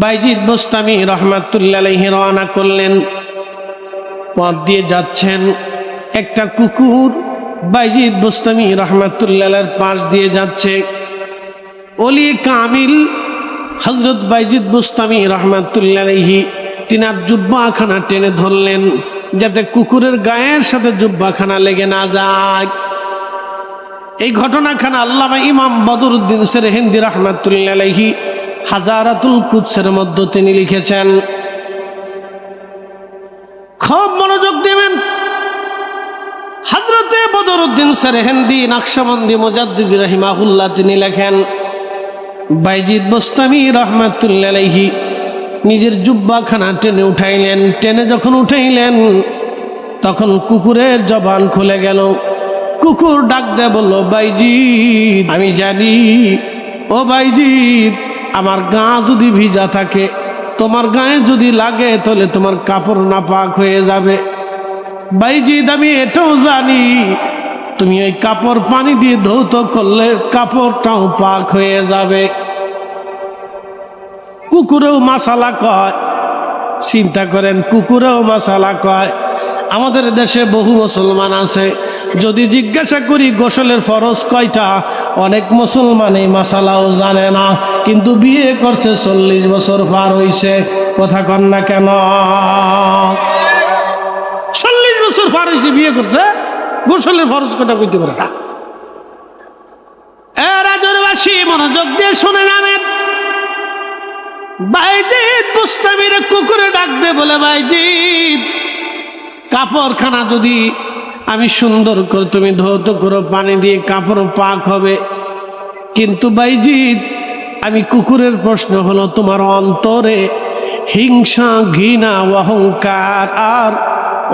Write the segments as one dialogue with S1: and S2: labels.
S1: বাইজিদ বুস্তামি রহমাতুল্লাহ আলাইহি রওনা করলেন। পথ দিয়ে যাচ্ছেন, একটা কুকুর বাইজিদ বুস্তামি রহমাতুল্লাহ আলাইহির পাশ দিয়ে যাচ্ছে। ওলি কামিল হযরত বাইজিদ বুস্তামি রহমাতুল্লাহ আলাইহি তিনার জুব্বাখানা টেনে ধরলেন যাতে কুকুরের গায়ের সাথে জুব্বাখানা লেগে না যায়। এই ঘটনাখানা আল্লামা ইমাম বদরুদ্দিন সেরহিন্দি রহমাতুল্লাহ আলাইহি হাজারাতুল কুদসের মধ্যে তিনি লিখেছেন। খুব মনোযোগ দেবেন। হযরতে বদরুদ্দিন সেরহিন্দি নকশবন্দি মুজাদ্দিদ রাহিমাহুল্লাহ তিনি লেখেন, বাইজিদ বুস্তামি রহমাতুল্লাহ আলাইহি নিজের জুব্বাখানা টেনে উঠাইলেন। টেনে যখন উঠাইলেন তখন কুকুরের জবান খুলে গেল। কুকুর ডাক দিয়ে বলল, বাইজিদ আমি জানি, ও বাইজিদ আমার গা যদি ভিজা থাকে, তোমার গায়ে যদি লাগে তাহলে তোমার কাপড় নাপাক হয়ে যাবে। বাইজিদ আমি এটাও জানি, তুমি ওই কাপড় পানি দিয়ে ধৌত করলে কাপড়টাও পাক হয়ে যাবে। কুকুরেও মাসালা কয়, চিন্তা করেন, কুকুরেও মাসালা কয়। আমাদের দেশে বহু মুসলমান আছে, যদি জিজ্ঞাসা করি গোসলের ফরজ কয়টা, অনেক মুসলমান এই মাসালাও জানে না, কিন্তু বিয়ে করছে 40 বছর পার হইছে। কথা কন না কেন? 40 বছর পার হইছে, বিয়ে করছে, গোসলের ফরজ কয়টা কইতে পারে না। রাজরবাসী মনোযোগ দিয়ে শুনে যাবেন। বাইজিদ বুস্তামির কুকুরে ডাক দে বলে, বাইজিদ কাপড়খানা যদি আমি সুন্দর করে তুমি ধৌত করো পানি দিয়ে, কাপড় পাক হবে। কিন্তু বাইজিদ আমি কুকুরের প্রশ্ন হলো, তোমার অন্তরে হিংসা, ঘৃণা, অহংকার আর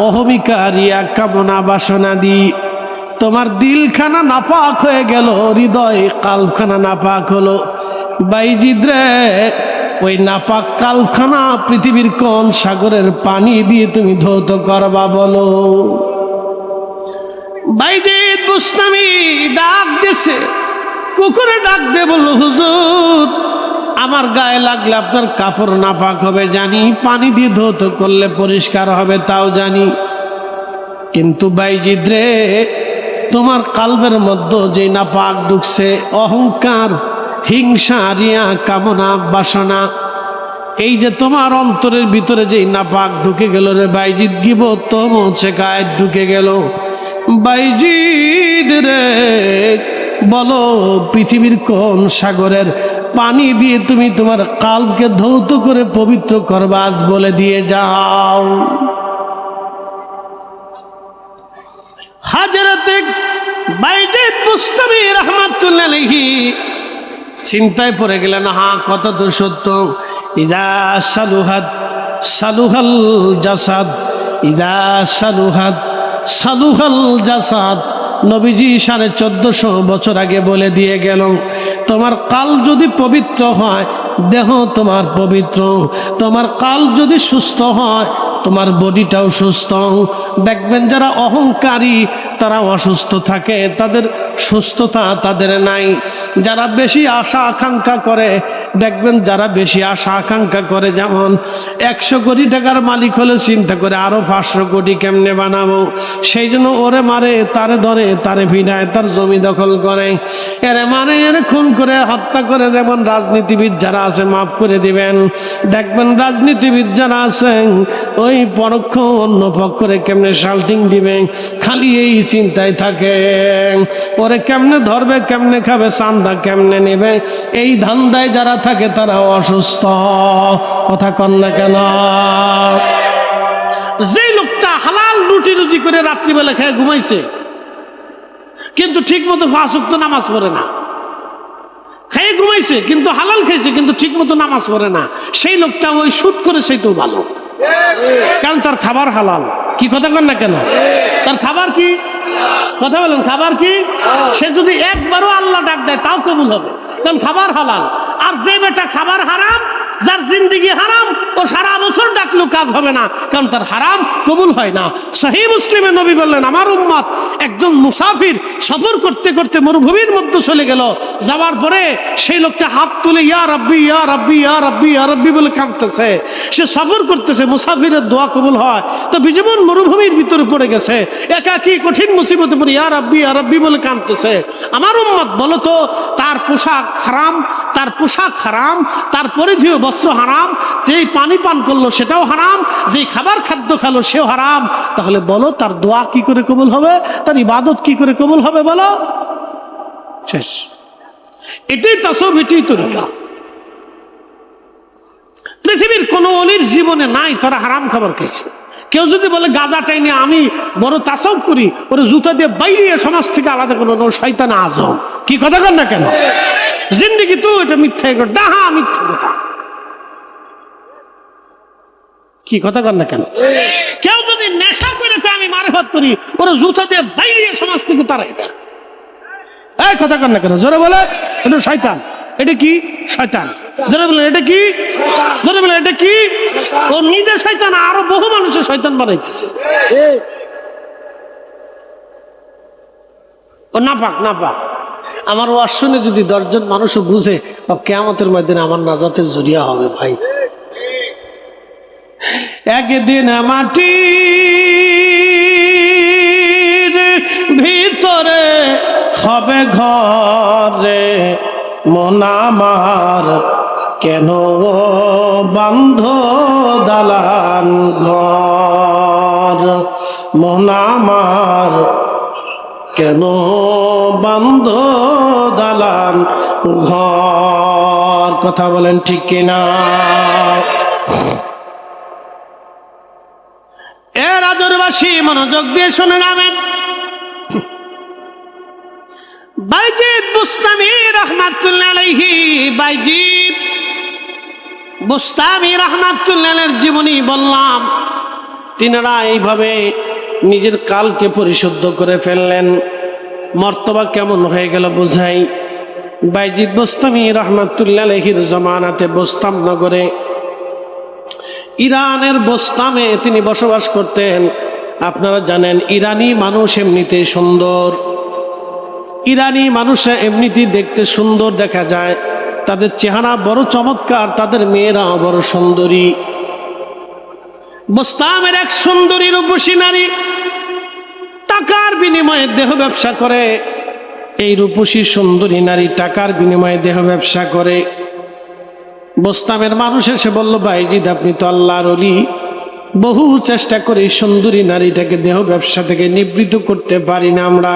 S1: অহমিকা, রিয়া, কামনা, বাসনা দি তোমার দিলখানা নাপাক হয়ে গেল, হৃদয় কালখানা নাপাক হলো। বাইজিদ রে, ওই নাপাক কালখানা পৃথিবীর কোন সাগরের পানি দিয়ে তুমি ধৌত করবা বলো? বাইজিদ বুস্তামি ডাক দিছে, কুকুরে ডাক দে বলল, হুজুর আমার গায়ে লাগলে আপনার কাপড় নাপাক হবে জানি, পানি দিয়ে ধৌত করলে পরিষ্কার হবে তাও জানি, কিন্তু বাইজিদ রে তোমার কালবের মধ্যে যে নাপাক ঢুকছে, অহংকার, হিংসা, রিয়া, কামনা, বাসনা, এই যে তোমার অন্তরের ভিতরে যে নাপাক ঢুকে গেল রে বাইজিদ, গিবত, তহমত, শিকায়েত ঢুকে গেল। বাইজিদ রে বলো, পৃথিবীর কোন সাগরের পানি দিয়ে তুমি তোমার কালবকে ধৌত করে পবিত্র করবা, আজ বলে দিয়ে যাও। হযরতে বাইজিদ বুস্তামি রাহমাতুল্লাহ আলাইহি চিন্তায় পড়ে গেলেন। হ্যাঁ, কত তো সত্য। ইজা সালুহাত সালুহাল জাসাদ, ইজা সালুহাত সালুহাল জাসাদ। নবীজি 1450 বছর আগে বলে দিয়ে গেল, তোমার কাল যদি পবিত্র হয়, দেহ তোমার পবিত্র। তোমার কাল যদি সুস্থ হয়, তোমার বডিটাও সুস্থ। দেখবেন যারা অহংকারী তারা অসুস্থ থাকে, তাদের সুস্থতা তাদের নাই। যারা বেশি আশা আকাঙ্ক্ষা করে, দেখবেন যারা বেশি আশা আকাঙ্ক্ষা করে, যেমন 100 কোটি টাকার মালিক হলে চিন্তা করে আরো 500 কোটি কেমনে বানাবো, সেই জন্য ওরে মারে, তারে ধরে, তারে ভিড়ায়, তার জমি দখল করে, এরে মারে, এরে খুন করে, হত্যা করে। যেমন রাজনীতিবিদ যারা আছে, মাফ করে দিবেন, দেখবেন রাজনীতিবিদ যারা আছেন ওই পরোক্ষ অন্য পক্ষরে কেমনে শাল্টিং দিবে, খালি এই চিন্তায় থাকে, ওরে কেমনে ধরবে, কেমনে খাবে, চান্দা কেমনে নেবে, এই ধান্দায় যারা থাকে তারা অসুস্থ। কথা কন না কেন? যে লোকটা হালাল রুটি রুজি করে রাত্রিবেলা খেয়ে ঘুমাইছে, কিন্তু ঠিক মতো 5 ওয়াক্ত নামাজ পড়ে না, খেয়ে ঘুমাইছে কিন্তু হালাল খাইছে, কিন্তু ঠিক মতো নামাজ পড়ে না, সেই লোকটা ওই সুদ করে সেইটাও ভালো, কারণ তার খাবার হালাল। কি কথা কন না কেন? তার খাবার কি? কথা বলেন, খাবার কি? সে যদি একবারও আল্লাহ ডাক দেয় তাও কবুল হবে, কারণ খাবার হালাল। আর যে বেটা খাবার হারাম, যার জিন্দিগি হারাম, ও সারা বছর ডাকলো কাজ হবে না, কারণ তার হারাম কবুল হয় না। সহিহ মুসলিমে নবী বললেন, আমার উম্মত একজন মুসাফির সফর করতে করতে মরুভূমির মধ্যে চলে গেল, যাওয়ার পরে সেই লোকটা হাত তুলে ইয়া রাব্বি ইয়া রাব্বি ইয়া রাব্বি ইয়া রাব্বি বলে কাঁদতেছে। সে সফর করতেছে, মুসাফিরের দোয়া কবুল হয় তো বিজীবন মরুভূমির ভিতরে পড়ে গেছে, একাকী কঠিন মুসিবতে পড়ে ইয়া রাব্বি বলে কাঁদতেছে। আমার উম্মত বলো তো, তার পোশাক হারাম, তার পোশাক হারাম, তার পরিধেয় বস্ত্র হারাম, যেই পানি পান করলো সেটাও হারাম, যেই খাবার খাদ্য খালো সেও হারাম, তাহলে বলো তার দোয়া কি করে কবুল হবে, তার ইবাদত কি করে কবুল হবে বলো? শেষ। এটাই তাসawwুফ, এটাই তরিকা। পৃথিবীর কোন অলির জীবনে নাই তারা হারাম খাবার খেয়েছে। কেউ যদি বলে গাঁজা টাইনে আমি বড় তাসাউফ করি, ওরে জুতা দিয়ে বাইরে সমাজ থেকে আলাদা করলো, শয়তান আজম। কি কথা কর না কেন? জিন্দেগি তো এটা মিথ্যা, ডাহা মিথ্যা কথা। কি কথা কর না কেন? কেউ যদি নেশা করে আমি মারিফাত করি, ওরে জুতা দিয়ে বাইরে সমাজ থেকে তারাই দেয়। এই কথা কর না কেন? জোরে বলে এটা শয়তান। এটা কি? শয়তান। জোরে বলে এটা কি? জোরে বলে এটা কি? ও নিজে শয়তান, আরো বহু মানুষের শয়তান বানাইতেছে। ও নাপাক নাপাক। আমার ওয়াজ শুনে যদি 10 জন মানুষও বুঝে, কিয়ামতের ময়দানে আমার নাজাতের জরিয়া হবে ভাই। একদিন মাটির ভিতরে হবে ঘরে, মন আমার কেন বন্ধ দালান ঘর, মন আমার কেন বন্ধ দালান ঘর। কথা বলেন ঠিক কিনা? এ রাজরবাসী মনোযোগ দিয়ে শুনে যাবেন। বাইজিদ বুস্তামি রহমাতুল্লাহ আলাইহি, বাইজিদ বুস্তামি রহমাতুল্লাহ আলাইহির জীবনী বললাম। তিনারা এইভাবে নিজের কালকে পরিশুদ্ধ করে ফেললেন। মর্তবা কেমন হয়ে গেল বুঝাই। বাইজিদ বুস্তামি রহমাতুল্লাহ আলাইহির জমানাতে বোস্তাম নগরে, ইরানের বোস্তামে তিনি বসবাস করতেন। আপনারা জানেন ইরানি মানুষ এমনিতে সুন্দর, ইরানি মানুষরা এমনিতেই দেখতে সুন্দর দেখা যায়, তাদের চেহারা বড় চমৎকার, তাদের মেয়েরাও বড় সুন্দরী। বোস্তামের এক সুন্দরী রূপসী নারী টাকার বিনিময়ে দেহ ব্যবসা করে। এই রূপসী সুন্দরী নারী টাকার বিনিময়ে দেহ ব্যবসা করে। বোস্তামের মানুষ এসে বলল, বাইজিদ আপনি তো আল্লাহর ওলি, বহু চেষ্টা করে সুন্দরী নারীটাকে দেহ ব্যবসা থেকে নিবৃত্ত করতে পারি না আমরা,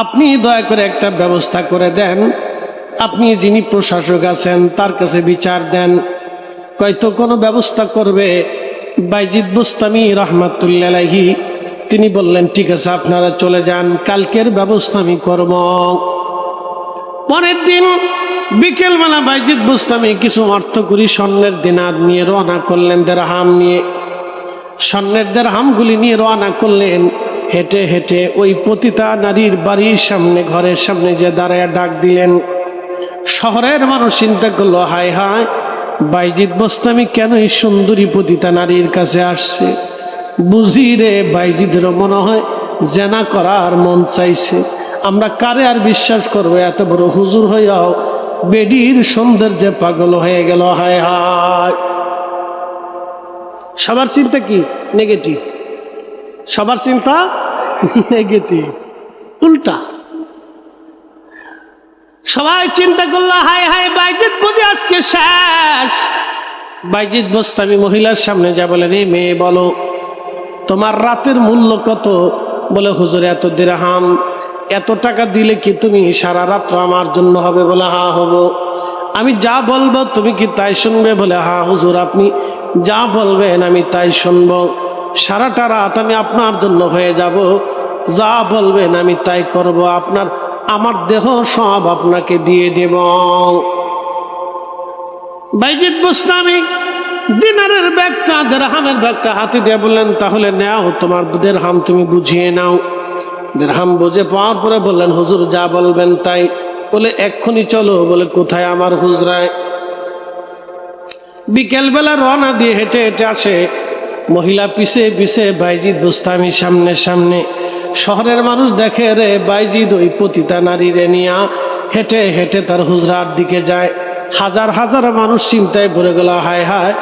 S1: আপনি দয়া করে একটা ব্যবস্থা করে দেন। আপনি যিনি প্রশাসক আছেন তার কাছে বিচার দেন। কয়তো কোনো ব্যবস্থা করবে। বাইজিদ বুস্তামি রহমাতুল্লাহ আলাইহি তিনি বললেন, ঠিক আছে আপনারা চলে যান, কালকের ব্যবস্থা আমি করব। পরের দিন বিকেলবেলা বাইজিদ বুস্তামি কিছু অর্থকরী স্বর্ণের দিনার নিয়ে রওনা করলেন, দেরহাম নিয়ে। স্বর্ণের দেরহামগুলি নিয়ে রওনা করলেন। হেঁটে হেঁটে ওই পতিতা নারীর বাড়ির সামনে, ঘরের সামনে যে দাঁড়ায় ডাক দিলেন। শহরের মানুষ চিন্তা করলো, হায় হায়, বাইজিদ বুস্তামি কেন এই সুন্দরী পতিতা নারীর কাছে আসছে? বুঝি রে বাইজিদেরও মনে হয় জেনা করার মন চাইছে। আমরা কারে আর বিশ্বাস করবো? এত বড় হুজুর হইয়াও বেডির সৌন্দর্যে পাগল হয়ে গেল। হায় হায়। সবার চিন্তা কি? নেগেটিভ। সবার চিন্তা নেগেটিভ, উল্টা। সবাই চিন্তা করলো, হায় হায়, বাইজিদ বুঝি আজকে শেষ। বাইজিদ বুস্তামি মহিলার সামনে যা বলেন, এই মেয়ে বলো তোমার রাতের মূল্য কত? বলে হুজুর এত দিরহাম। এত টাকা দিলে কি তুমি সারা রাত্র আমার জন্য হবে? বলে হ্যাঁ হব। আমি যা বলবো তুমি কি তাই শুনবে? বলে হ্যাঁ হুজুর, আপনি যা বলবেন আমি তাই শুনবো। সারাটা রাত আমি আপনার জন্য হয়ে যাব, যা বলবেন আমি তাই করব। আমার দেহ সব আপনাকে দিয়ে দেব। বাইজিদ বুস্তামি দিনারের ব্যাগটা, দেরহামের ব্যাগটা হাতে দিয়ে বললেন, তাহলে নাও তোমার দেরহাম, তুমি বুঝিয়ে নাও। দেরহাম বুঝে পাওয়ার পরে বললেন, হুজুর যা বলবেন তাই। বলে এক্ষুনি চলো। বলে কোথায়? আমার হুজরায়। বিকেলবেলা রওনা দিয়ে হেঁটে হেঁটে আসে, মহিলা পিছে পিছে, বাইজিদ বুস্তামি সামনে সামনে। শহরের মানুষ দেখে রে বাইজিদ ওই পতিতা নারী রে নিয়া হেঁটে হেঁটে তার হুজরার দিকে যায়। হাজার হাজার মানুষ চিন্তায় পড়ে গেল, হায় হায়,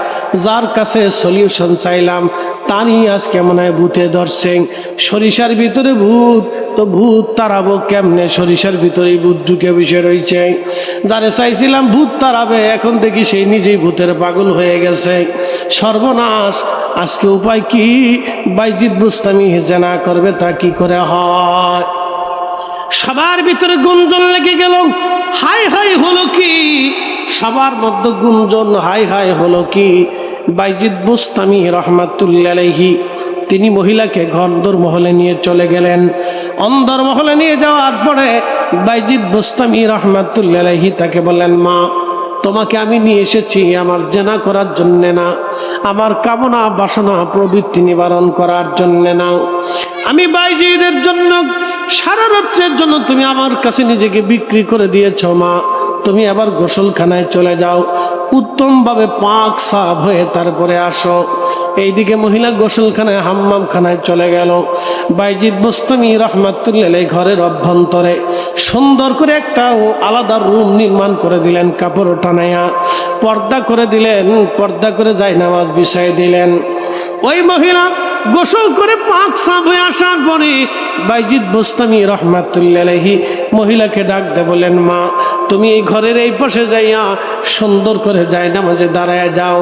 S1: যার কাছে সলিউশন চাইলাম তানি আজ কেমন হয় ভূতে ধরছে। সরিষার ভিতরে ভূত, তো ভূত তাড়াবো কেমনে? সরিষার ভিতরে ভূত ঢুকে বসে রয়েছে। যারে চাইছিলাম ভূত তাড়াবে, এখন দেখি সেই নিজেই ভূতের পাগল হয়ে গেছে। সর্বনাশ, আজকে উপায় কি? বাইজিদ বুস্তামি জেনা করবে, তা কি করে হয়? সবার ভিতরে গুঞ্জন লেগে গেল, হাই হাই হলো কি? সবার মধ্যে গুঞ্জন, হাই হাই হলো কি? বাইজিদ বুস্তামি রহমাতুল্লাহ আলাইহি তিনি মহিলাকে অন্দরমহলে নিয়ে চলে গেলেন। অন্দরমহলে নিয়ে যাওয়ার পরে বাইজিদ বুস্তামি রহমাতুল্লাহ আলাইহি তাকে বললেন, মা, তোমাকে আমি নিয়ে এসেছি আমার জেনা করার জন্যে না, আমার কামনা বাসনা প্রবৃত্তি নিবারণ করার জন্যে না। আমি বাইজিদের জন্য সারা রাত্রের জন্য তুমি আমার কাছে নিজেকে বিক্রি করে দিয়েছ। মা, তুমি আবার গোসলখানায় চলে যাও, উত্তমভাবে পাক সাফ হয়ে তারপরে আসো। এইদিকে মহিলা গোসলখানায় হাম্মামখানায় চলে গেল। বাইজিদ বুস্তামি রহমাতুল্লাহ আলাইহি ঘরের অভ্যন্তরে সুন্দর করে একটা আলাদা রুম নির্মাণ করে দিলেন, কাপড় টানাইয়া পর্দা করে দিলেন, পর্দা করে জায়নামাজ বিছাই দিলেন। ওই মহিলা গোসল করে পাক সাফ হয়ে আসার পরে বাইজিদ বুস্তামি রহমাতুল্লাহ আলাইহি মহিলাকে ডাক দিয়ে বলেন, মা, তুমি এই ঘরের এই পাশে যাইয়া সুন্দর করে জায়নামাজে দাঁড়ায় যাও।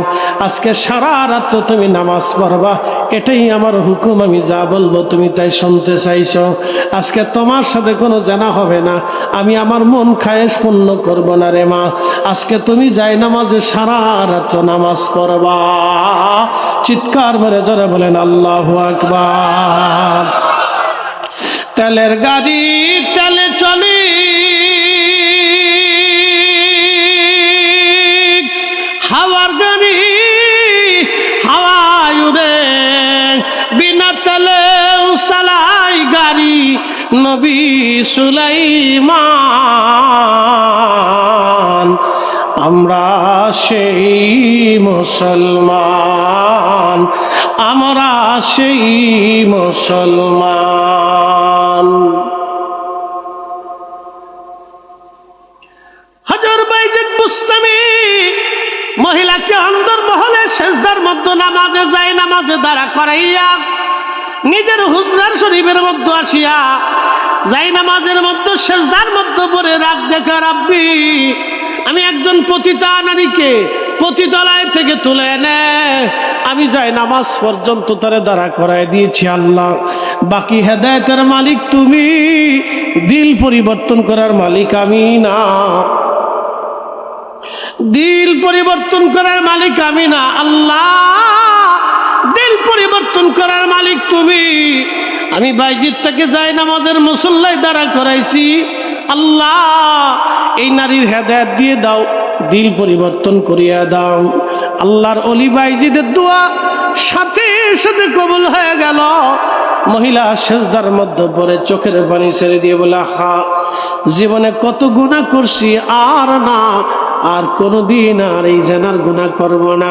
S1: আজকে সারা রাত তুমি নামাজ পড়বা, এটাই আমার হুকুম। আমি যা বলবো তুমি তাই শুনতে চাইছো। আজকে তোমার সাথে কোনো জানা হবে না, আমি আমার মন খায়েশ পূর্ণ করবো না রে মা। আজকে তুমি জায়নামাজে সারা রাত নামাজ পড়বা। চিৎকার মেরে জোরে বলেন আল্লাহু আকবার। তেলের গাড়ি তেলে চলে, হাওয়ার গাড়ি হাওয়ায় উড়ে, বিনা তেলে চালাই গাড়ি নবী সুলাইমান। আমরা সেই মুসলমান, আমরা সেই মুসলমান। হযরত বাইজিদ বুস্তামি মহিলাকে অন্দরমহলে সেজদার মধ্যে নামাজে যায়, নামাজে দাঁড়া করাইয়া নিজের হুজরার শরীফের মধ্যে আসিয়া যাই নামাজের মধ্যে সেজদার মধ্যে পড়ে রাগ দেখে, রাব্বি, আমি একজন পতিতা নারীকে পতিতলায় থেকে তুলে এনে আমি যাই নামাজ পর্যন্ত তারে দাঁড়া করাই দিয়েছি। আল্লাহ, বাকি হেদায়েতের মালিক তুমি, দিল পরিবর্তন করার মালিক আমি না। দিল পরিবর্তন করার মালিক আমি না। আল্লাহ, দিল পরিবর্তন করার মালিক তুমি। আমি বাইজিদ তাকে যাই নামাজের মুসল্লায় দাঁড়া করাইছি। আল্লাহ, এই নারীর হেদায়েত দিয়ে দাও, দিল পরিবর্তন করিয়া দাও। আল্লাহর ওলি বাইজিদের দোয়া সাথে সাথে কবুল হয়ে গেল। মহিলা সেজদার মধ্যে পড়ে চোখের পানি ছেড়ে দিয়ে বলে, হা, জীবনে কত গুনাহ করছি, আর না, আর কোনোদিন আর এই জানার গুনাহ করব না।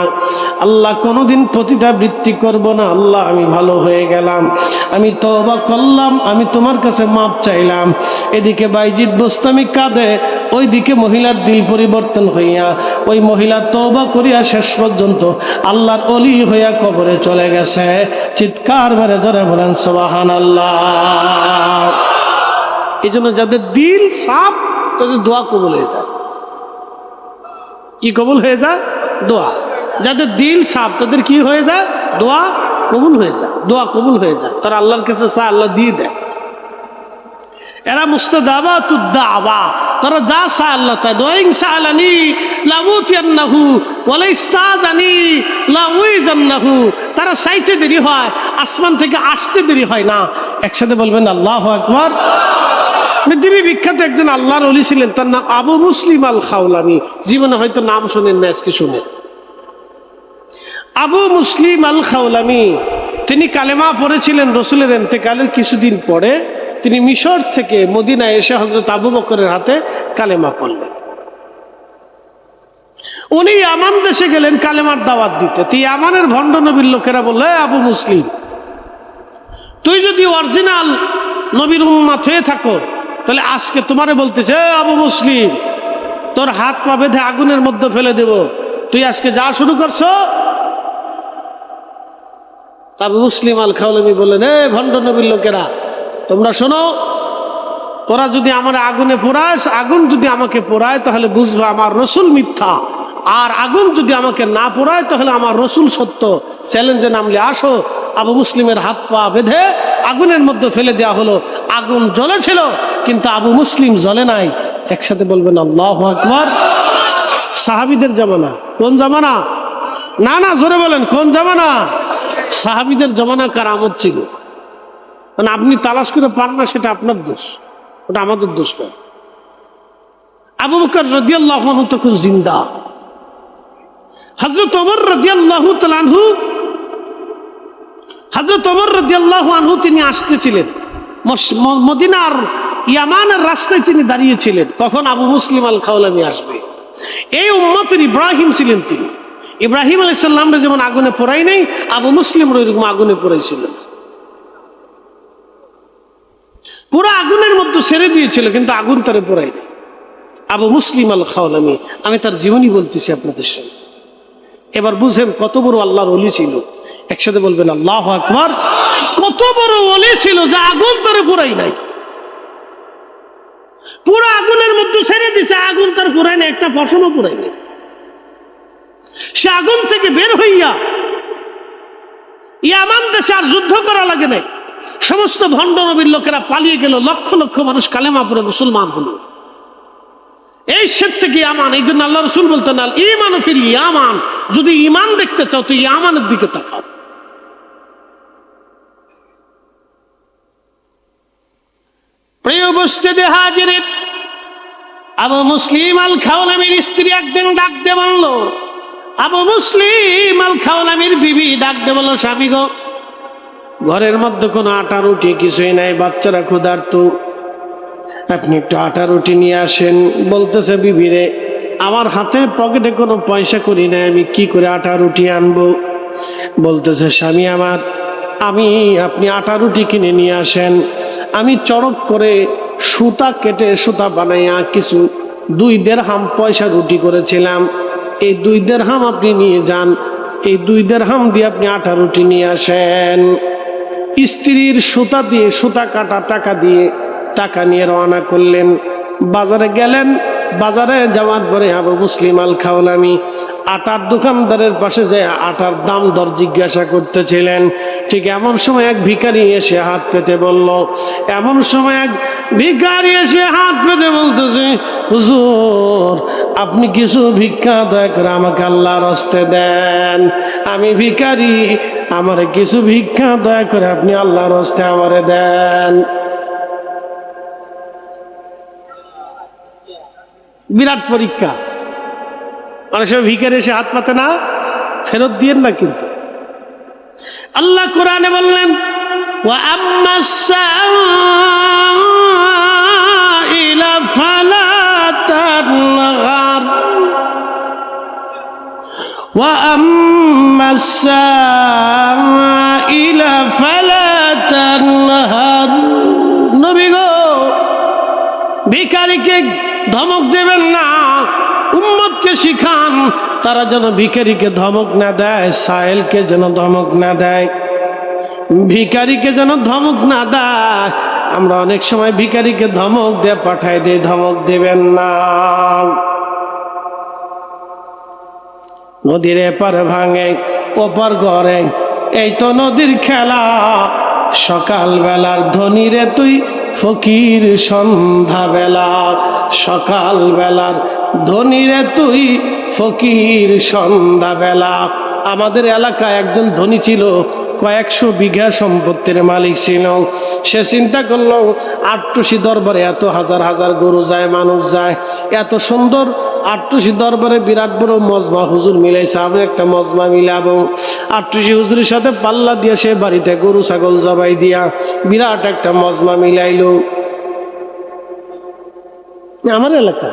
S1: আল্লাহ, কোনোদিন পতিতাবৃত্তি করব না। আল্লাহ, আমি ভালো হয়ে গেলাম, আমি তওবা করলাম, আমি তোমার কাছে মাপ চাইলাম। এদিকে বাইজিদ বুস্তামি কাঁদে, ওইদিকে মহিলার দিল পরিবর্তন হইয়া ওই মহিলা তওবা করিয়া শেষ পর্যন্ত আল্লাহর ওলি হইয়া কবরে চলে গেছে। চিৎকার মেরে জোরে বলেন সুবহানাল্লাহ। এই জন্য যাদের দিল সাফ তাদের দোয়া কবুল হয়ে যায়। কি কবুল হয়ে যায়? দোয়া। যাদের দিল সাফ তাদের কি হয়ে যায়? দোয়া কবুল হয়ে যায়, দোয়া কবুল হয়ে যায়। তারা আল্লাহর কাছে চা, আল্লাহ দিয়ে দেয়। এরা মুস্তাজাবাতুদ দাওয়া, তারা যা চায় আল্লাহ তাই। দোয়িং সালানি লাউতিয়ান্নাহু ওয়ালা ইস্তাজানি লাউইজান্নাহু। তারা চাইতে দেরি হয়, আসমান থেকে আসতে দেরি হয় না। একসাথে বলবেন আল্লাহু আকবার। পৃথিবী বিখ্যাত একজন আল্লাহর ওলি ছিলেন, তার নাম আবু মুসলিম আল খাওলানি। জীবনে হয়তো নাম শোনেন না, আজকে শুনে। আবু মুসলিম আল খাওলানি তিনি কালেমা পড়েছিলেন রসুলের ইন্তেকালের কিছুদিন পরে। তিনি মিশর থেকে মদিনায় এসে হযরত আবু বকরের হাতে কালেমা পড়লেন। উনি ইয়ামান দেশে গেলেন কালেমার দাওয়াত দিতে। তো ইয়ামানের ভণ্ড নবীর লোকেরা বললো, আবু মুসলিম, তুই যদি অরিজিনাল নবীর উম্মত হয়ে থাকো তাহলে আজকে তোমারে বলতেছে, আবু মুসলিম, তোর হাত পা বেঁধে আগুনের মধ্যে ফেলে দেব, তুই আজকে যা শুরু করছো। আবু মুসলিম আল খাওলামি বললেন, ভণ্ড নবীর লোকেরা, তোমরা শোনো, তোরা যদি আমার আগুনে পোড়াস, আগুন যদি আমাকে পোড়ায় তাহলে বুঝবা আমার রসুল মিথ্যা, আর আগুন যদি আমাকে না পোড়ায় তাহলে আমার রসুল সত্য। চ্যালেঞ্জে নামলে আসো। আবু মুসলিমের হাত পা বেঁধে আগুনের মধ্যে ফেলে দেওয়া হলো। আগুন জ্বলেছিল কিন্তু আবু মুসলিম জ্বলে নাই। একসাথে বলবেন আল্লাহু আকবার। সাহাবীদের জামানা। কোন জামানা? না না, জোরে বলেন, কোন জামানা? সাহাবীদের জামানা কারামত ছিল। মানে আপনি তালাশ করে পান না, সেটা আপনার দোষ, ওটা আমাদের দোষ নয়। আবু বকর রাদিয়াল্লাহু আনহু তখন জিন্দা। হযরত ওমর রাদিয়াল্লাহু তাআলা আনহু, হযরত ওমর রাদিয়াল্লাহু আনহু তিনি আসতেছিলেন মদিনার ইয়ামানের রাস্তায়, তিনি দাঁড়িয়েছিলেন কখন আবু মুসলিম আল খাওলামি আসবে। এই উম্মতের ইব্রাহিম ছিলেন তিনি। ইব্রাহিম আলাইহিস সালামরে যেমন আগুনে পোড়াই নাই, আবু মুসলিম ওইরকম আগুনে পোড়াইছিলেন। পুরো আগুনের মধ্যে ছেড়ে দিয়েছিল কিন্তু আগুন তারে পোড়াই নাই। আবু মুসলিম আল খাওলামি, আমি তার জীবনী বলতেছি আপনাদের সামনে। এবার বুঝেন কত বড় আল্লাহর ওলি ছিল। একসাথে বলবেন আল্লাহু আকবার। কত বড় ওলি ছিল যে আগুন তারে পোড়াই নাই, পুরো আগুনের মধ্যে ছেড়ে দিছে, আগুন তার পোড়াই নাই, একটা পশমও পোড়াই নাই। সে আগুন থেকে বের হইয়া ইয়ামান দেশে আর যুদ্ধ করা লাগে নাই। সমস্ত ভণ্ড নবীর লোকেরা পালিয়ে গেল, লক্ষ লক্ষ মানুষ কালেমা পড়ে মুসলমান হলো। এই শের থেকে ইয়ামান। এই জন্য আল্লাহ রসুল বলতেন, আল ঈমান ফিল ইয়ামান, যদি ঈমান দেখতে চাও তো ইয়ামানের দিকে তাকাও। প্রিয় উপস্থিতি হাজিরিন, আবু মুসলিম আল খাওলামির স্ত্রী একদিন ডাক দিয়ে বলল, আবু মুসলিম আল খাওলামির বিবি ডাক দিয়ে বলল, স্বামী গো, ঘরের মধ্যে কোনো আটা রুটি কিছুই নাই, বাচ্চারা ক্ষুধার্ত, আপনি একটু আটা রুটি নিয়ে আসেন। বলতেছে বিবিরে, আমার হাতে পকেটে কোনো পয়সা করি নাই, আমি কি করে আটা রুটি আনবো? বলতেছে, স্বামী আমার, আপনি আটা রুটি কিনে নিয়ে আসেন, আমি চড়ক করে সুতা কেটে সুতা বানাইয়া কিছু 2 দিরহাম পয়সা রুটি করেছিলাম, এই 2 দিরহাম আপনি নিয়ে যান, এই 2 দিরহাম দিয়ে আপনি আটা রুটি নিয়ে আসেন। স্ত্রীর সুতা দিয়ে সুতা কাটা টাকা দিয়ে টাকা নিয়ে রওনা করলেন। বাজারে গেলেন। বাজারে যাওয়ার পরে আবু মুসলিম আল খাওলামি আটার দোকানদারের পাশে যায় আটার দাম দর জিজ্ঞাসা করতেছিলেন। ঠিক এমন সময় এক ভিখারি এসে হাত পেতে বলল, এমন সময় এক ভিখারি এসে হাত পেতে বলতেছে, হুজুর, আপনি কিছু ভিক্ষা দয়া করে আমাকে আল্লাহর হস্তে দেন, আমি ভিখারি, আমার কিছু ভিক্ষা দয়া করে আপনি আল্লাহর হস্তে আমারে দেন। বিরাট পরীক্ষা। অনেক সময় ভিখারি এসে হাত পাতে না, ফেরত দিয়েন না। কিন্তু আল্লাহ কোরআনে বললেন, ওয়া আম্মাস সাইলা ফালা তানহার, ওয়া আম্মাস সাইলা ফালা তানহার। নবী গো, ভিখারিকে ধমক দেবেন না, উম্মতকে শিখান তারা যেন ভিখারিকে ধমক না দেয়, সাইলকে যেন ধমক না দেয়, ভিখারিকে যেন ধমক না দেয়। আমরা অনেক সময় ভিখারিকে ধমক দিয়ে পাঠাই দিই, ধমক দেবেন না। নদীর এপার ভাঙে ওপার গড়ে, এই তো নদীর খেলা, সকাল বেলার ধনী রে তুই ফকির সন্ধ্যা বেলা, সকাল বেলার ধনী রে তুই ফকির সন্ধ্যা বেলা। আমাদের এলাকায় একজন ধনী ছিল, কয়েকশো বিঘা সম্পত্তির মালিক ছিল। সে চিন্তা করলো, আটটুসি দরবারে এত হাজার হাজার গরু যায়, মানুষ যায়, এত সুন্দর আটটুসি দরবারে বিরাট বড় মজমা হুজুর মিলাইছে, আমি একটা মজমা মিলাবো। আটটুসি হুজুরের সাথে পাল্লা দিয়ে সে বাড়িতে গরু ছাগল জবাই দিয়া বিরাট একটা মজমা মিলাইলো। আমার এলাকা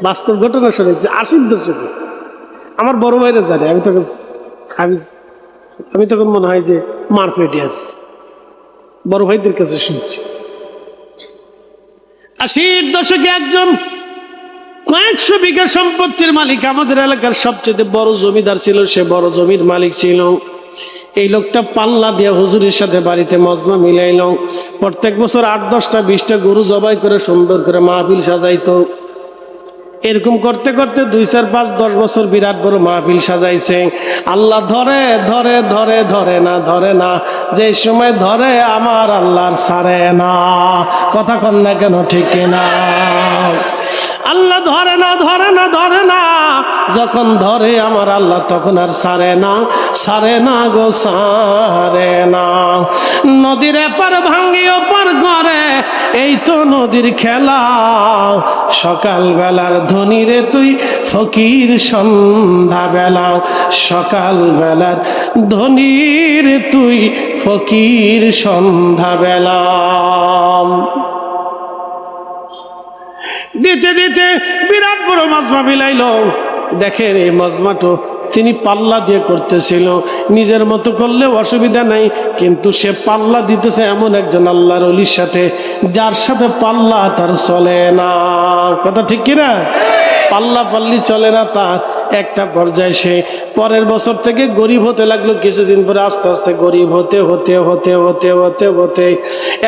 S1: বাস্তব ঘটনা শুনেছি 80-র দশকে। আমার বড় ভাইরা জানে, আমি তখন মনে হয় যে মারপেটে আসছি, বড় ভাইদের কাছে শুনছি। 80-র দশকে একজন কয়েকশো বিঘা সম্পত্তির মালিক, আমাদের এলাকার সবচেয়ে বড় জমিদার ছিল, সে বড় জমির মালিক ছিল। এই লোকটা পাল্লা দিয়ে হুজুরের সাথে বাড়িতে মজমা মিলাইল। প্রত্যেক বছর 8-10টা 20টা গরু জবাই করে সুন্দর করে মাহফিল সাজাইতো। এরকম করতে করতে 2, 4, 5, 10 বছর বিরাট বড় মাহফিল সাজাইছে। আল্লাহ ধরে ধরে ধরে ধরে না, যে সময় ধরে আমার আল্লাহর ছাড়ে না। কথা কন না কেন, ঠিক না? আল্লাহ ধরে না, যখন ধরে আমার আল্লাহ তখন আর ছাড়ে না গো, ছাড়ে না। নদীর এপার ভাঙ্গি ওপার করে, এই তো নদীর খেলা। সকাল বেলার ধনী রে তুই ফকির সন্ধ্যা বেলা, সকাল বেলার ধনী রে তুই ফকির সন্ধ্যা বেলা। দিতে দিতে বিরাট বড় মাজমা বিলাইল। দেখেন এই মাজমাটো তিনি পাল্লা দিয়ে করতেছিল, নিজের মতো করলেও অসুবিধা নাই, কিন্তু সে পাল্লা দিতেছে এমন একজন আল্লাহর ওলির সাথে, যার সাথে পাল্লা তার চলে না। কথা ঠিক কিনা? পাল্লা পাল্লি চলে না তার। একটা পর্যায়ে সে পরের বছর থেকে গরিব হতে লাগলো। কিছুদিন পরে আস্তে আস্তে গরিব হতে হতে হতে হতে হতে হতে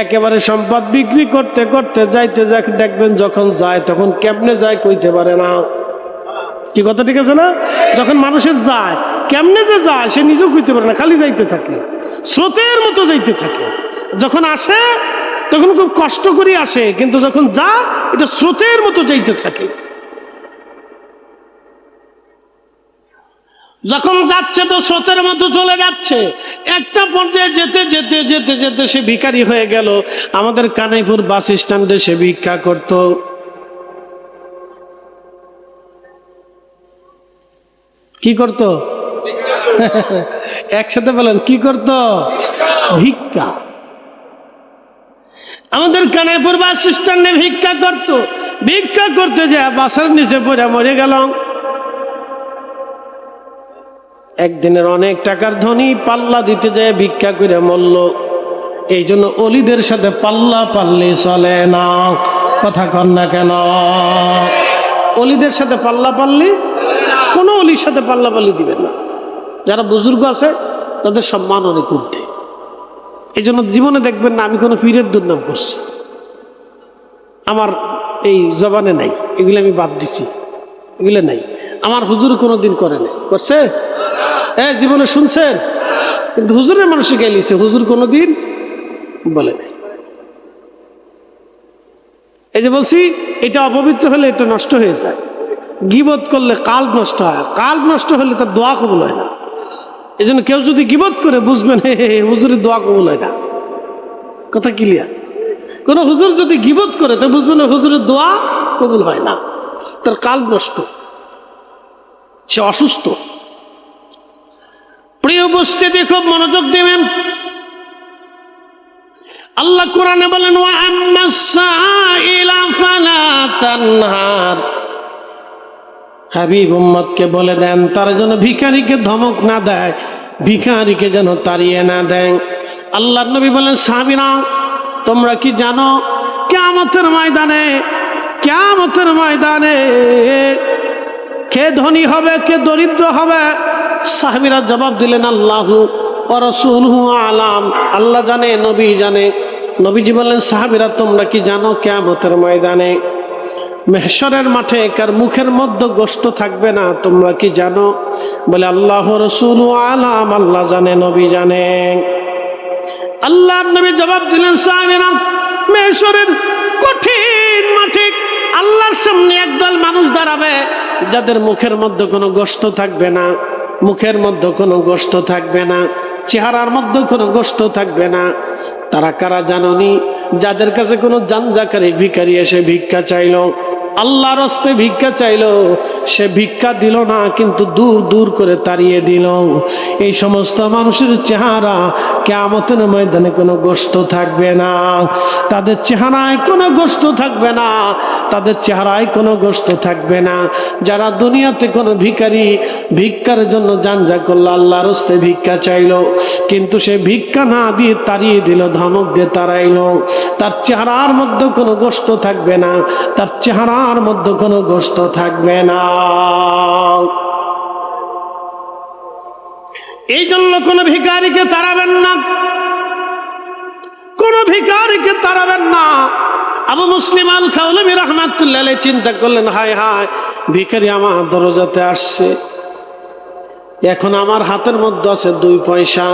S1: একেবারে সম্পদ বিক্রি করতে করতে যাইতে দেখবেন যখন যায় তখন কেমনে যায় কইতে পারে না। কি কথা ঠিক আছে না? যখন মানুষের যায় কেমনে যে যায় সে নিজেও কইতে পারে না, খালি যাইতে থাকে, স্রোতের মতো যাইতে থাকে। যখন আসে তখন খুব কষ্ট করে আসে, কিন্তু যখন যায় এটা স্রোতের মতো যাইতে থাকে। যখন যাচ্ছে তো স্রোতের মতো চলে যাচ্ছে। একটা পর্যায়ে যেতে যেতে যেতে যেতে সে ভিখারি হয়ে গেল। আমাদের কানাইপুর বাস স্ট্যান্ডে সে ভিক্ষা করত। কি করত? একসাথে বলেন, কি করত? ভিক্ষা। আমাদের কানাইপুর বাস স্ট্যান্ডে ভিক্ষা করত। ভিক্ষা করতে যায় বাসের নিচে পড়ে মরে গেল। একদিনের অনেক টাকার ধনী পাল্লা দিতে যায় ভিক্ষা করে মরল। এই জন্য অলিদের সাথে পাল্লা পাল্লি চলে না। কথা কন না কেন? অলিদের সাথে পাল্লা পাল্লি, কোনো অলির সাথে পাল্লা পাল্লি দিবেন না। যারা বুজুর্গ আছে তাদের সম্মান অনেক ঊর্ধ্বে। এই জন্য জীবনে দেখবেন না আমি কোনো পীরের দুর্নাম করছি, আমার এই জবানে নাই, এগুলো আমি বাদ দিছি, এগুলো নাই। আমার হুজুর কোনোদিন করে নাই, করছে? জীবনে শুনছেন, কিন্তু হুজুরের মানুষে গেলিছে, হুজুর কোনোদিন বলে নাই। এই যে বলছি এটা অপবিত্র হলে এটা নষ্ট হয়ে যায়। গীবত করলে কাল্ব নষ্ট হয়, কাল্ব নষ্ট হলে তার দোয়া কবুল হয় না। এই জন্য কেউ যদি গীবত করে বুঝবেন হুজুরের দোয়া কবুল হয় না। কথা ক্লিয়ার? কোন হুজুর যদি গীবত করে তা বুঝবেন হুজুরের দোয়া কবুল হয় না, তার কাল্ব নষ্ট, সে অসুস্থ। প্রিয় উপস্থিতি, খুব মনোযোগ দিবেন। আল্লাহ কোরআনে বলেন, ওয়া আম্মাস সাইলা ফালা তানহার। হাবিব উম্মতকে বলে দেন তার যেন ভিখারিকে ধমক না দেয়, ভিখারিকে যেন তাড়িয়ে না দেয়। আল্লাহর নবী বলেন, সাহাবীরা তোমরা কি জানো কিয়ামতের ময়দানে কে ধনী হবে কে দরিদ্র হবে? সাহাবীরা জবাব দিলেন, আল্লাহু ওয়া রাসূলুহু আলাম। আল্লাহ জানে, নবী জানে। নবীজি বললেন, সাহাবীরা তোমরা কি জানো কিয়ামতের ময়দানে মেহশরের মাঠে কার মুখের মধ্যে গোশত থাকবে না তোমরা কি জানো? বলে, আল্লাহ রাসূলুহু আলাম, আল্লাহ জানে, নবী জানে। আল্লাহর নবী জবাব দিলেন, সাহাবীরা মেহশরের কঠিন মাঠে আল্লাহর সামনে একদল মানুষ দাঁড়াবে যাদের মুখের মধ্যে কোনো গোশত থাকবে না, মুখের মধ্যে কোনো গোশত থাকবে না, চেহারার মধ্যে কোনো গোশত থাকবে না। তারা কারা জানোনি? যাদের কাছে কোনো জানজাকারী ভিখারি এসে ভিক্ষা চাইলো, আল্লাহর হস্তে ভিক্ষা চাইলো, সে ভিক্ষা দিল না কিন্তু দূর দূর করে তাড়িয়ে দিল। এই সমস্ত মানুষের চেহারা কিয়ামতের ময়দানে কোনো গোশত থাকবে না, তাদের চেহারায় কোনো গোশত থাকবে না। তাদের চেহারায় কোনো গোশত থাকবে না। যারা দুনিয়াতে কোনো ভিখারি ভিক্ষার জন্য জানজা করলো, আল্লাহর রাস্তে ভিক্ষা চাইলো, কিন্তু সে ভিক্ষা না দিয়ে তাড়িয়ে দিল, ধমক দিয়ে তাড়াইলো, তার চেহারার মধ্যে কোনো গোশত থাকবে না, তার চেহারার মধ্যে কোনো গোশত থাকবে না। এই জন্য কোনো ভিখারিকে তাড়াবেন না, কোনো ভিখারিকে তাড়াবেন না। আবু মুসলিম আল খাওলামি রাহমাতুল্লাহ আলাইহি চিন্তা করলেন, হায় হায়, ভিখারি আমার দরজাতে আসছে, এখন আমার হাতের মধ্যে আছে 2 পয়সা,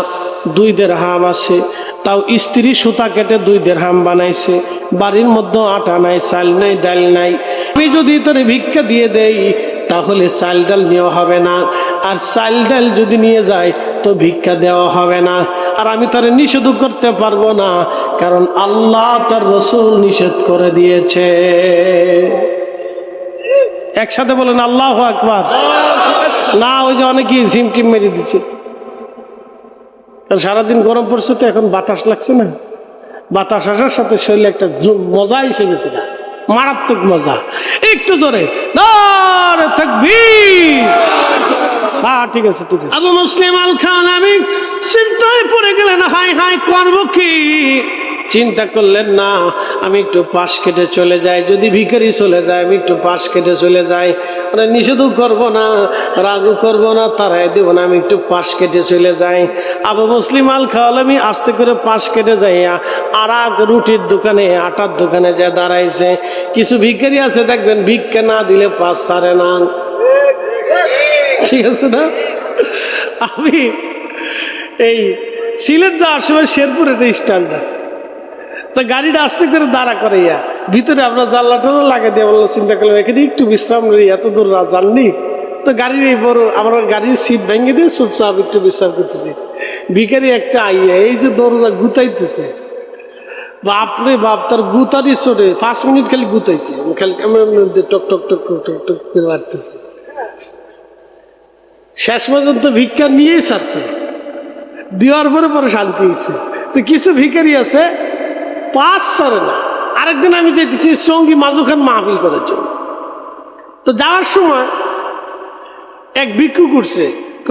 S1: 2 দিরহাম আছে, তাও স্ত্রী সুতা কেটে 2 দিরহাম বানাইছে, বাড়ির মধ্যে আটা নাই, চাল নাই, ডাল নাই। আমি যদি তার ভিক্ষা দিয়ে দেই তাহলে চাল ডাল নেওয়া হবে না, আর চাল ডাল যদি নিয়ে যায় তো ভিক্ষা দেওয়া হবে না, আর আমি তার নিষেধ করতে পারবো না, কারণ আল্লাহ তার রাসূল নিষেধ করে দিয়েছে। একসাথে বলেন আল্লাহু আকবার। না, ওই যে অনেকেই ঝিমটিম মেরে দিচ্ছে, সারাদিন গরম পড়ছে তো এখন বাতাস লাগছে না, বাতাস আসার সাথে শরীরে একটা মজা এসে গেছে, না মারাত্মক মজা। একটু জোরে নারে তাকবীর। হ্যাঁ ঠিক আছে, ঠিক আছে। আবু মুসলিম আল খাওলামি চিন্তায় পড়ে গেলেন, হাই হাই করবো কি? চিন্তা করলেন, না আমি একটু পাশ কেটে চলে যাই, যদি ভিখারি চলে যায় আমি একটু পাশ কেটে চলে যাই, মানে নিষেধও করবো না, রাগও করবো না, তারাই দেবো না, আমি একটু পাশ কেটে চলে যাই। আবু মুসলিম আল খাওলামি আস্তে করে পাশ কেটে যাইয়া আর এক রুটির দোকানে, আটার দোকানে যা দাঁড়াইছে। কিছু ভিখারি আছে দেখবেন, ভিক্ষা না দিলে পাশ ছাড়ে না, ঠিক আছে না? আমি এই সিলেট যাওয়ার সময় শেরপুর একটা স্ট্যান্ড আছে, তো গাড়িটা আস্তে করে দাঁড়া করাইয়া ভিতরে আমরা জানলাটাও লাগিয়ে দিয়ে বললাম, চিন্তা করলাম এখানে একটু বিশ্রাম নেই, এত দূর জাননি তো গাড়ির এই বড় আমরা গাড়ির সিট ভেঙে দিয়ে চুপচাপ একটু বিশ্রাম করতেছি। ভিখারি একটা আইয়া এই যে দরজা গুতাইতেছে, বাপরে বাপ, তার গুতারি চড়ে 5 মিনিট খালি গুতাইছে, খালি টক টক টক টক টক করে মারতেছে। শেষ পর্যন্ত ভিক্ষা নিয়েই ছাড়ছে, দেওয়ার পরে পরে শান্তি হয়েছে। তো কিছু ভিখারি আছে পাঁচ ছাড়ে না। আরেকদিন আমি যেতেছি সঙ্গী মাজু খান মাহফিল করার জন্য, তো যাওয়ার সময় এক ভিক্ষু করছে,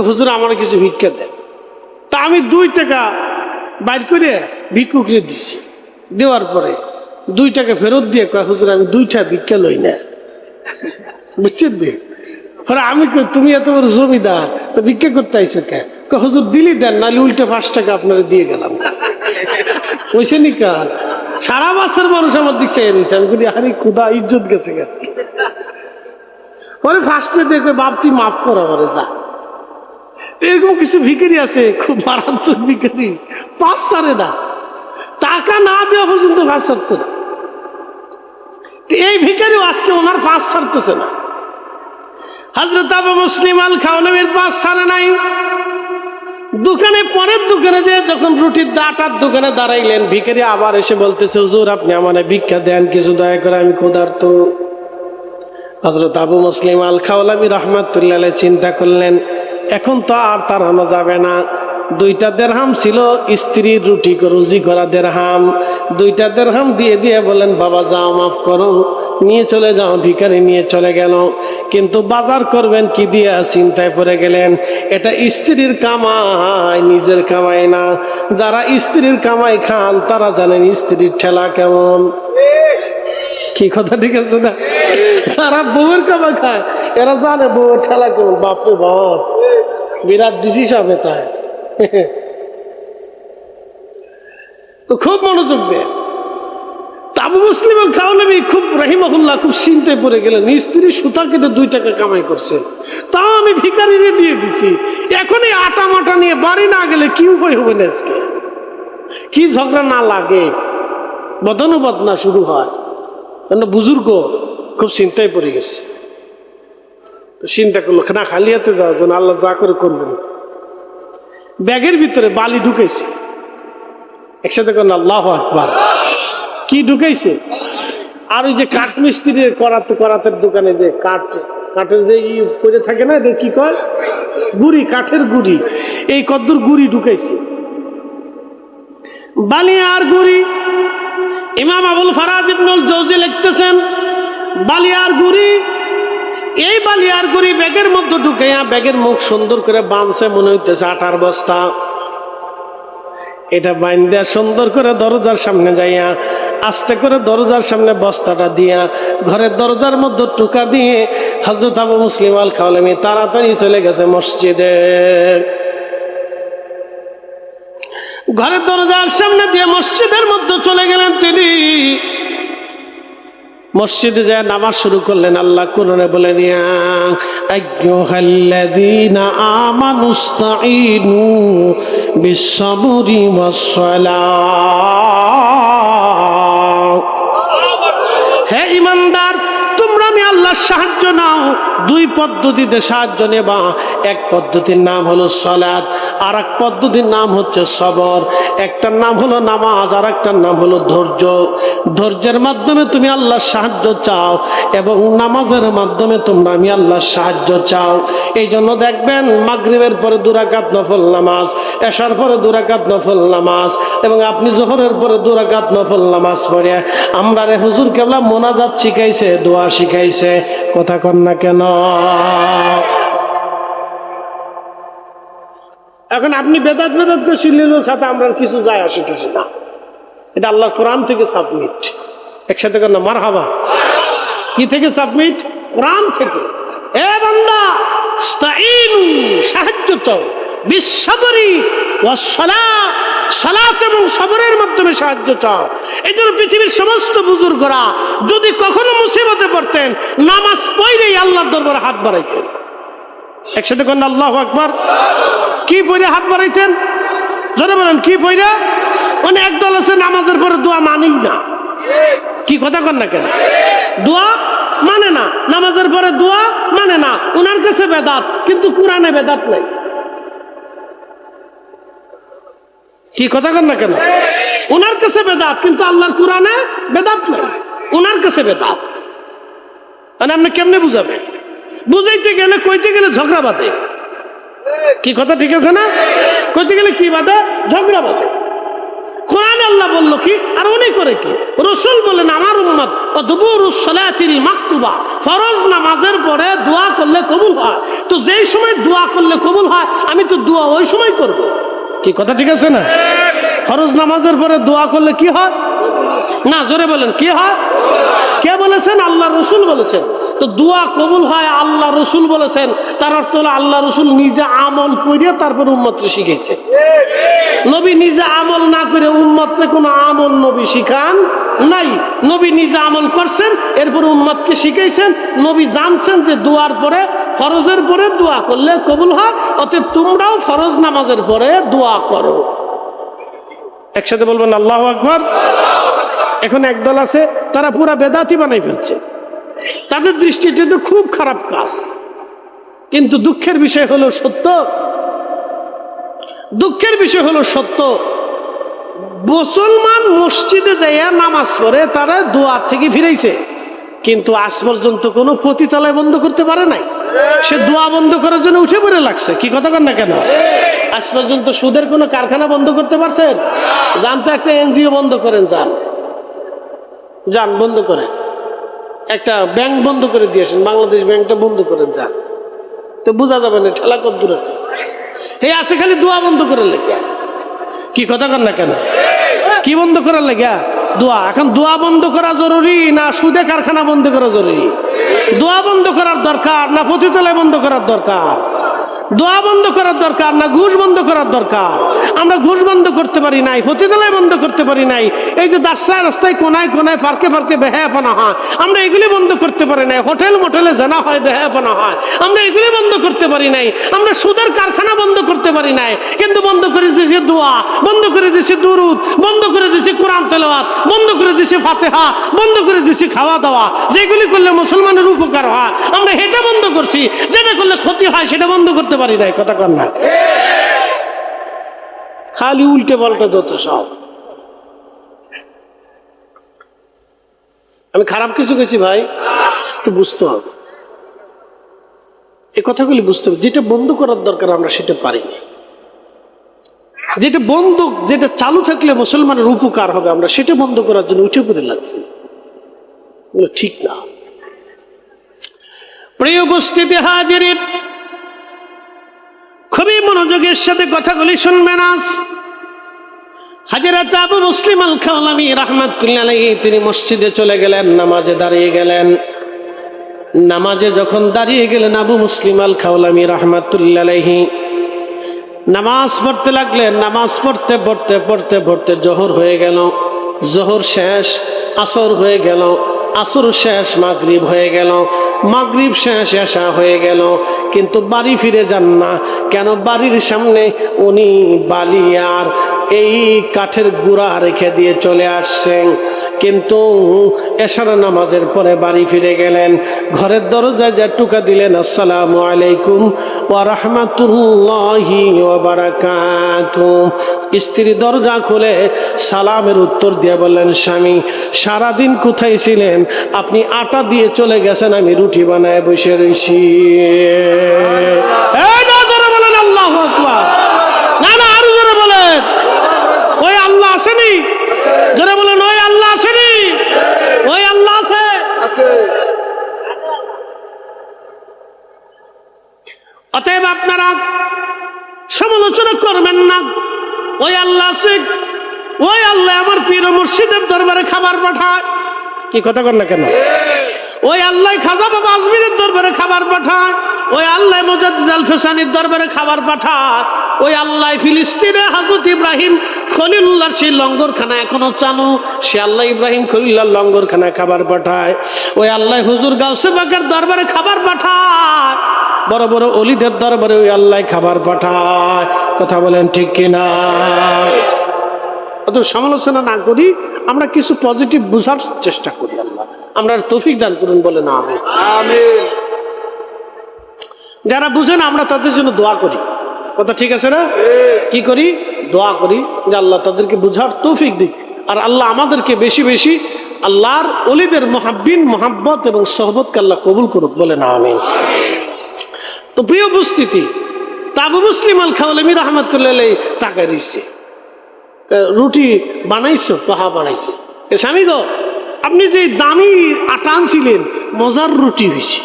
S1: হুজুর আমার কিছু ভিক্ষা দেন। তা আমি 2 টাকা বাইর করে ভিক্ষুকে দিচ্ছি, দেওয়ার পরে 2 টাকা ফেরত দিয়ে কয়, হুজুর আমি 2টা ভিক্ষা লই না, বুঝছেন? আমি কই, তুমি এত বড় জমিদার, তো ভিক্ষা করতে আইসো কে? হুজুর দিলি দেন, নাহলে উল্টে 5 টাকা আপনারা দিয়ে গেলাম, ওইসে নি কাজ। সারা বছর মানুষ আমার দিক চাই রয়েছে, আমি বলি আরে খুদা ইজ্জত গেছে গেছে। পরে ফার্স্টে দেখবে, বাপ তুই মাফ করা পরে যা। এরকম কিছু ভিখারি আছে, খুব মারাত্মক ভিখারি, পাঁচ ছাড়ে না, টাকা না দেওয়া পর্যন্ত পাঁচ ছাড়তো না। এই ভিখারিও আজকে ওনার পাঁচ ছাড়তেছে না। হযরত আবু মুসলিম আল খাওলামির পাঁচ ছাড়ে নাই। দোকানে, পরের দোকানে যে যখন রুটির আটার দোকানে দাঁড়াইলেন, ভিখারি আবার এসে বলতেছে, হুজুর আপনি আমার ভিক্ষা দেন কিছু, দয়া করে আমি ক্ষুধার্ত। হযরত আবু মুসলিম আল খাওলামি রাহমাতুল্লাহ আলাইহি চিন্তা করলেন, এখন তো আর তাড়ানো যাবে না। 2টা দিরহাম ছিল স্ত্রীর রুজি করা দিরহাম, 2টা দিরহাম দিয়ে দিয়ে বলেন, বাবা যাও মাফ করো, নিয়ে চলে যাও। ভিখারি নিয়ে চলে গেল, কিন্তু বাজার করবেন কি দিয়া চিন্তায় পড়ে গেলেন। এটা স্ত্রীর কামাই, নিজের কামাই না। যারা স্ত্রীর কামাই খান তারা জানেন স্ত্রীর ঠেলা কেমন। কি কথা ঠিক আছে না? যারা বউয়ের কামাই খায় এরা জানে বউয়ের ঠেলা কেমন। বাপরে বাপ, বিরাট ডিসিশন হবে তাই। তো খুব মনোযোগ দেয়। আবু মুসলিম আল খাওলামি খুব রাহিমাহুল্লাহ খুব চিন্তায় পড়ে গেলেন, স্ত্রী সুতা কেটে 2 টাকা কামাই করছে, তাও আমি ভিখারিরে দিয়ে দিচ্ছি, এখন এই আটা মাটা নিয়ে বাড়ি না গেলে কি উপায় হবে না? আজকে কি ঝগড়া না লাগে, বদনুবদ না শুরু হয়। বুজুর্গ খুব চিন্তায় পড়ে গেছে, চিন্তা করলো না খালি হাতে যাওয়ার জন্য, আল্লাহ যা করে করবেন। ব্যাগের ভিতরে বালি ঢুকেছে, একসাথে করেন আল্লাহু আকবার। কি ঢুকাইছে? আর ওই যে কাঠ মিস্ত্রি করাতের দোকানে যে কাঠের যে ই করে থাকে না, এটা কি কয়? গুড়ি, কাঠের গুড়ি। এই কদ্দুর গুড়ি ঢুকাইছে, বালি আর গুড়ি। ইমাম আবুল ফারাজ ইবনুল জাওজি লিখতেছেন, বালিয়ার গুড়ি, এই বালিয়ার গুড়ি ব্যাগের মধ্যে ঢুকাইয়া ব্যাগের মুখ সুন্দর করে বাঁধছে, মনে হইতেছে আটার বস্তা। এটা বাইন্দা সুন্দর করে দরজার সামনে যাইয়া আস্তে করে দরজার সামনে বস্তাটা দিয়া ঘরের দরজার মধ্যে টুকা দিয়ে হযরত আবু মুসলিম আল খাওলামি তাড়াতাড়ি চলে গেছে মসজিদে। ঘরের দরজার সামনে দিয়ে মসজিদের মধ্যে চলে গেলেন তিনি। মসজিদে যায় নামাজ শুরু করলেন। আল্লাহ কোরআনে বলেন, ইয়া আইয়ুহাল্লাযীনা আমানুস্তাঈনু বিস-সাবরি ওয়াস-সালাহ। হে ঈমানদার, তোমরা আমি আল্লাহর সাহায্য নাও। দুই পদ্ধতিতে সাহায্য নেবা। এক পদ্ধতির নাম হলো সালাত, আর এক পদ্ধতির নাম হচ্ছে সবর। একটার নাম হলো নামাজ, আর একটার নাম হলো ধৈর্য। ধৈর্যের মাধ্যমে তুমি আল্লাহর সাহায্য চাও এবং নামাজের মাধ্যমে তোমরা আমি আল্লাহর সাহায্য চাও। এই জন্য দেখবেন মাগরিবের পরে 2 রাকাত নফল নামাজ, এশার পরে 2 রাকাত নফল নামাজ, এবং আপনি জোহরের পরে 2 রাকাত নফল নামাজ পড়ে আমরা রে হুজুর কেবলা মোনাজাত শিখাইছে, দোয়া শিখাইছে। কথা কন না কেন? এখন আপনি বেদাত বেদাত করে শিখলেও সাথে আমরা কিছু যায় আসে কিছু না। এটা আল্লাহর কোরআন থেকে সাবমিট। একসাথে কর না মারহাবা। কি থেকে সাবমিট? কোরআন থেকে। এ বান্দা, ইস্তাঈনু, সাহায্য চাও, বিস-সাবরি ওয়াস-সালাহ, সালাত এবং সবরের মাধ্যমে সাহায্য চাও। এই জন্য পৃথিবীর সমস্ত বুজুর্গরা যদি কখনো মুসিবতে পড়তেন, নামাজ পড়লেই আল্লাহর দরবারে হাত বাড়াইতেন। একসাথে কর না আল্লাহু আকবার। কি পড়ে হাত বাড়াইতেন? জোরে বলেন, কি পড়ে? মানে একদল আছে নামাজের পরে দোয়া মানেই না। কি কথা কর না কেন? দোয়া মানে না, নামাজের পরে দোয়া মানে না। ওনার কাছে বেদাত, কিন্তু কোরআনে বেদাত নাই। কি কথা কর না কেন? ওনার কাছে বেদাত, কিন্তু আল্লাহর কোরআনে বেদাত নাই। ওনার কাছে বেদাত। মানে আপনি কেমনে বুঝাবেন? বুঝাইতে গেলে কইতে গেলে ঝগড়া বাঁধে। কি কথা ঠিক আছে না? কইতে গেলে কি বাঁধে? ঝগড়া বাঁধে। কোরআন আল্লাহ বললো কি আর উনি করে কি? রাসূল বলেন, আমার উম্মত দুবুরুস সালাতিল মাকতুবা, ফরজ নামাজের পরে দোয়া করলে কবুল হয়। তো যেই সময় দোয়া করলে কবুল হয়, আমি তো দোয়া ওই সময় করব। কি কথা ঠিক আছে না? ফরজ নামাজের পরে দোয়া করলে কি হয়? না, জোরে বলেন, কি হয়? কে বলেছেন? আল্লাহ রসুল বলেছেন। তো দোয়া কবুল হয় আল্লাহ রসুল বলেছেন, তার অর্থ হলো আল্লাহ রসুল নিজে আমল করে তারপর উম্মতকে শিখাইছে। নবী নিজে আমল না করে উম্মতকে কোনো আমল নবী শিখান নাই। নবী নিজে আমল করছেন, এরপর উম্মতকে শিখাইছেন। নবী জানছেন যে দোয়ার পরে, ফরজের পরে দোয়া করলে কবুল হয়, অতএব তোমরাও ফরজ নামাজের পরে দোয়া করো। একসাথে বলবেন আল্লাহু আকবার। এখন একদল আছে, তারা পুরা বেদাতি বানাই ফেলছে। তাদের দৃষ্টিতে তো খুব খারাপ কাজ, কিন্তু দুঃখের বিষয় হলো সত্য। দুঃখের বিষয় হলো সত্য, মুসলমান মসজিদে যাইয়া নামাজ পড়ে তারা দোয়া থেকে ফিরাইছে, কিন্তু আজ পর্যন্ত কোনো পতিতালয় বন্ধ করতে পারে নাই। সে দোয়া বন্ধ করার জন্য উঠে পড়ে লাগছে। কি কথা কন না কেন? আজ পর্যন্ত সুদের কোনো কারখানা বন্ধ করতে পারছেন? যান তো একটা এনজিও বন্ধ করেন, যান যান বন্ধ করেন। একটা ব্যাংক বন্ধ করে দিয়েছেন, বাংলাদেশ ব্যাংকটা বন্ধ করেন, যান। তো বোঝা যাবে না ঠেলা কত দূর আছে। এই আছে খালি দোয়া বন্ধ করার লেগে। কি কথা কন না কেন? কি বন্ধ করার লেগে? দোয়া। এখন দোয়া বন্ধ করা জরুরি না সুদে কারখানা বন্ধ করা জরুরি? দোয়া বন্ধ করার দরকার না পতিতালয় বন্ধ করার দরকার? দোয়া বন্ধ করার দরকার না ঘুষ বন্ধ করার দরকার? আমরা ঘুষ বন্ধ করতে পারি নাই, পতিতালয় বন্ধ করতে পারি নাই। এই যে রাস্তায় রাস্তায় কোনায় কোনায় পার্কে পার্কে বেহায়াপনা হয়, আমরা এগুলি বন্ধ করতে পারি নাই। হোটেল মোটেলে জানা হয়, বেহায়াপনা হয়, আমরা এগুলি বন্ধ করতে পারি নাই। আমরা সুদের কারখানা বন্ধ করতে পারি নাই, কিন্তু বন্ধ করে দিয়েছি দোয়া, বন্ধ করে দিয়েছি দুরুদ, বন্ধ করে দিয়েছি কোরআন তেলাওয়াত, বন্ধ করে দিয়েছি ফাতিহা, বন্ধ করে দিয়েছি খাওয়া দাওয়া। যেগুলি করলে মুসলমানের উপকার হয় আমরা এটা বন্ধ করছি, যেটা করলে ক্ষতি হয় সেটা বন্ধ করতে পারি নাই। কথা কর না? খালি উল্টে পাল্টা যত সব। আমি খারাপ কিছু গেছি ভাই, একটু বুঝতে হবে, এই কথাগুলি বুঝতে হবে। যেটা বন্ধ করার দরকার আমরা সেটা পারিনি। যেটা বন্ধ, যেটা চালু থাকলে মুসলমানের উপকার হবে আমরা সেটা বন্ধ করার জন্য উঠে পড়ে লাগছি, ঠিক না। প্রিয় উপস্থিতি হাজিরিন, খুবই মনোযোগের সাথে কথাগুলি শুনবেন। আজ হযরত আবু মুসলিম আল খাওলামি রাহমাতুল্লাহ আলাইহি তিনি মসজিদে চলে গেলেন, নামাজে দাঁড়িয়ে গেলেন। নামাজে যখন দাঁড়িয়ে গেলেন আবু মুসলিম আল খাওলামি রাহমাতুল্লাহ আলাইহি নামাজ পড়তে লাগলেন। নামাজ পড়তে পড়তে পড়তে পড়তে জোহর হয়ে গেল, জোহর শেষ আসর হয়ে গেল, আসর শেষ মাগরিব হয়ে গেল, মাগরিব শেষ এশা হয়ে গেল, কিন্তু বাড়ি ফিরে যান না। কেন? বাড়ির সামনে উনি বালি আর এই কাঠের গুঁড়া রেখে দিয়ে চলে আসছেন। কিন্তু এশার নামাজের পরে বাড়ি ফিরে গেলেন, ঘরের দরজায় যা টুকা দিলেন, আসসালামু আলাইকুম ওয়া রাহমাতুল্লাহি ওয়া বারাকাতুহু। স্ত্রী দরজা খুলে সালামের উত্তর দিয়ে বললেন, স্বামী সারাদিন কোথায় ছিলেন? আপনি আটা দিয়ে চলে গেছেন, আমি রুটি বানায় বসে রয়েছি। বলেন আল্লাহু আকবার। না না, আরো জোরে বলেন, ওই আল্লাহ আসেনি? জোরে বলেন, ওই আল্লাহ আসেনি? ওই আল্লাহ আছে। অতএব আপনারা সমালোচনা করবেন না। ওই আল্লাহ আছে, ওই আল্লাহ আমার পীর মুর্শিদের দরবারে খাবার পাঠায়। কি কথা কর না কেন? ওই আল্লাহ খাজা বাবা আজমিরের দরবারে খাবার পাঠায়, ওই আল্লাহ মুজাদ্দিদ আল ফিসানির দরবারে খাবার পাঠায়, ওই আল্লাহ ফিলিস্তিনে হযরত ইব্রাহিম খলিলুল্লাহর সেই লঙ্গরখানা এখনো চালু, সে আল্লাহ ইব্রাহিম খলিলুল্লাহর লঙ্গরখানায় খাবার পাঠায়। ওই আল্লাহ হুজুর গাউসে পাকের দরবারে খাবার পাঠায়, বড় বড় অলিদের দরবারে ওই আল্লাহ খাবার পাঠায়। কথা বলেন ঠিক কিনা? অত সমালোচনা না করি, আমরা কিছু পজিটিভ বোঝার চেষ্টা করি। আল্লাহ আমরা তৌফিক দান করুন, বলে না আমিন। যারা বুঝেন আমরা তাদের জন্য দোয়া করি। কথা ঠিক আছে না? কি করি? দোয়া করি যে আল্লাহ তাদেরকে বুঝার তৌফিক দিক, আর আল্লাহ আমাদেরকে বেশি বেশি আল্লাহর ওলিদের মুহাব্বিন মুহাব্বত এবং সোহবতকে আল্লাহ কবুল করুক, বলে না আমিন। তো প্রিয় উপস্থিতি, আবু মুসলিম আল খাওলামি রাহমাতুল্লাহ আলাইহি তাকায় রইছে। রুটি বানাইছো? হ্যাঁ বানাইছে। স্বামী গো, আপনি যে দামি আটা আনছিলেন, মজার রুটি হয়েছে।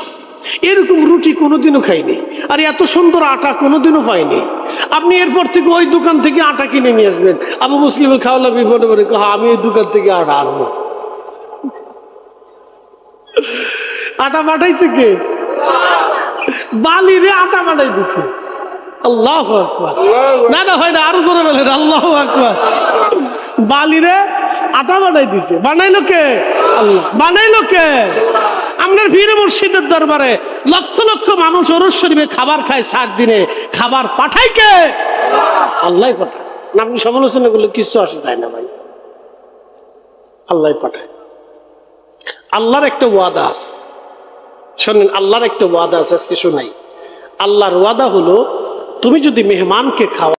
S1: এরকম রুটি কোনোদিনও খাইনি, আর এত সুন্দর আটা কোনোদিনও পাইনি। আপনি এরপর থেকে ওই দোকান থেকে আটা কিনে নিয়ে আসবেন। আবু মুসলিম আল খাওলামি বলে বলে, হ্যাঁ আমি ওই দোকান থেকে আটা আনবো। আটা পাঠাইছে কে? বালিরে আটা পাঠাই দিচ্ছে। আল্লাহু আকবার। না না হয় না, আরো জোরে বলেন আল্লাহু আকবার। বালিরে আটা বানাই দিছে। বানাইলো কে? আল্লাহ। বানাইলো কে? আপনার পীর মুর্শিদের দরবারে লক্ষ লক্ষ মানুষ ওরস শরীফে খাবার খায়, 7 দিনে খাবার পাঠায় কে? আল্লাহ পাঠায়। না আপনি সমালোচনা করলে কিছু আসে যায় না ভাই, আল্লাহ পাঠায়। আল্লাহর একটা ওয়াদা আছে, শোনেন, আল্লাহর একটা ওয়াদা আছে, আজকে শোনাই। আল্লাহর ওয়াদা হলো, তুমি যদি মেহমানকে খাওয়া